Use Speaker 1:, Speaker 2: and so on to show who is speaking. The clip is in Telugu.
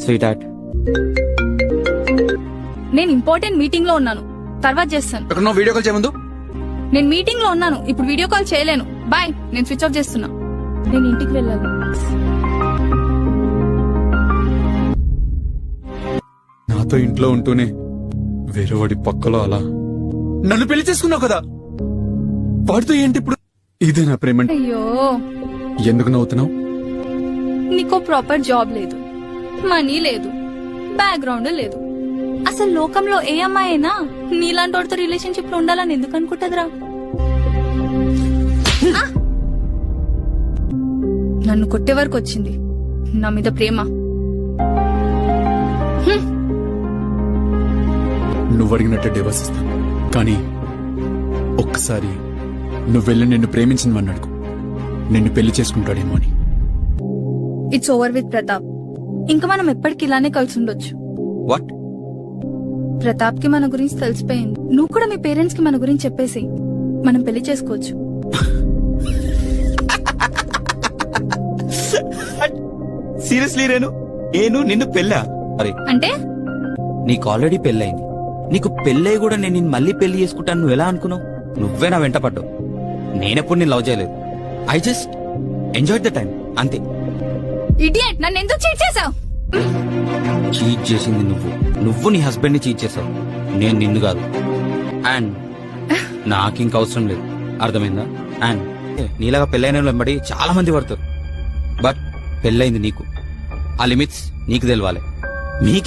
Speaker 1: స్వీట్ హార్ట్,
Speaker 2: నేను ఇంపార్టెంట్ మీటింగ్ లో ఉన్నాను, తర్వాత చేస్తాను.
Speaker 3: ఎక్కడో వీడియో కాల్ చేయముందు.
Speaker 2: నేను మీటింగ్ లో ఉన్నాను, ఇప్పుడు వీడియో కాల్ చేయలేను. బాయ్, నేను స్విచ్ ఆఫ్ చేస్తున్నా. నేను ఇంటికి వెళ్ళాలి.
Speaker 3: నాతో ఇంట్లో ఉంటూనే వేరేవాడి పక్కలో అలా నన్ను పెళ్లి చేసుకున్నావు కదా, వాడితో ఏంటి ఇప్పుడు? ఇదే నా ప్రేమ.
Speaker 2: అయ్యో,
Speaker 3: ఎందుకు నవ్వుతున్నావు?
Speaker 2: నీకో ప్రాపర్ జాబ్ లేదు, మనీ లేదు, బ్యాక్గ్రౌండ్ లేదు. అసలు లోకంలో ఏ అమ్మాయి అయినా నీలాంటి వాడితో రిలేషన్షిప్ లో ఉండాలని ఎందుకు అనుకుంటదిరా? ఆ! నన్ను కొట్టే వరకు వచ్చింది నా మీద ప్రేమ.
Speaker 3: నువ్వు అడిగినట్టు డివోర్స్ ఇస్తాను, కానీ ఒక్కసారి నువ్వు వెళ్ళి నిన్ను ప్రేమించిన అడుగు, నిన్ను పెళ్లి చేసుకుంటాడేమో అని.
Speaker 2: It's over with Pratap. ఇంకా మనం ఎప్పటికి ఇలానే కలిసి ఉండొచ్చు.
Speaker 1: వాట్?
Speaker 2: ప్రతాప్ కి మన గురించి తెలిసిపోయింది. నువ్వు కూడా మీ పేరెంట్స్ కి మన గురించి చెప్పేసి మనం పెళ్లి చేసుకోవచ్చు.
Speaker 1: సీరియస్లీ రేణు, నిన్ను పెళ్ళా? అరే,
Speaker 2: అంటే
Speaker 1: నీకు ఆల్రెడీ పెళ్ళైంది. నీకు పెళ్ళయి కూడా నేను నిన్ను మళ్ళీ పెళ్లి చేసుకుంటాను నువ్వు ఎలా అనుకున్నావు? నువ్వే నా వెంట పడ్డావు. నేనెప్పుడు నేను లవ్ చేయలేదు. I just enjoy the time, అంతే.
Speaker 2: ఇడియట్, నన్ను ఎందుకు చీట్ చేసావు?
Speaker 1: చీట్ చేసింది నువ్వు నీ హస్బెండ్ ని చీట్ చేసావు, నేను నిన్ను కాదు. అండ్ నాకు ఇంక అవసరం లేదు, అర్థమైందా? అండ్ నీలాగా పెళ్ళైన వెంబడి చాలా మంది పడతారు, బట్ పెళ్ళైంది నీకు. ఆ లిమిట్స్ నీకు తెలవాలి. మీకే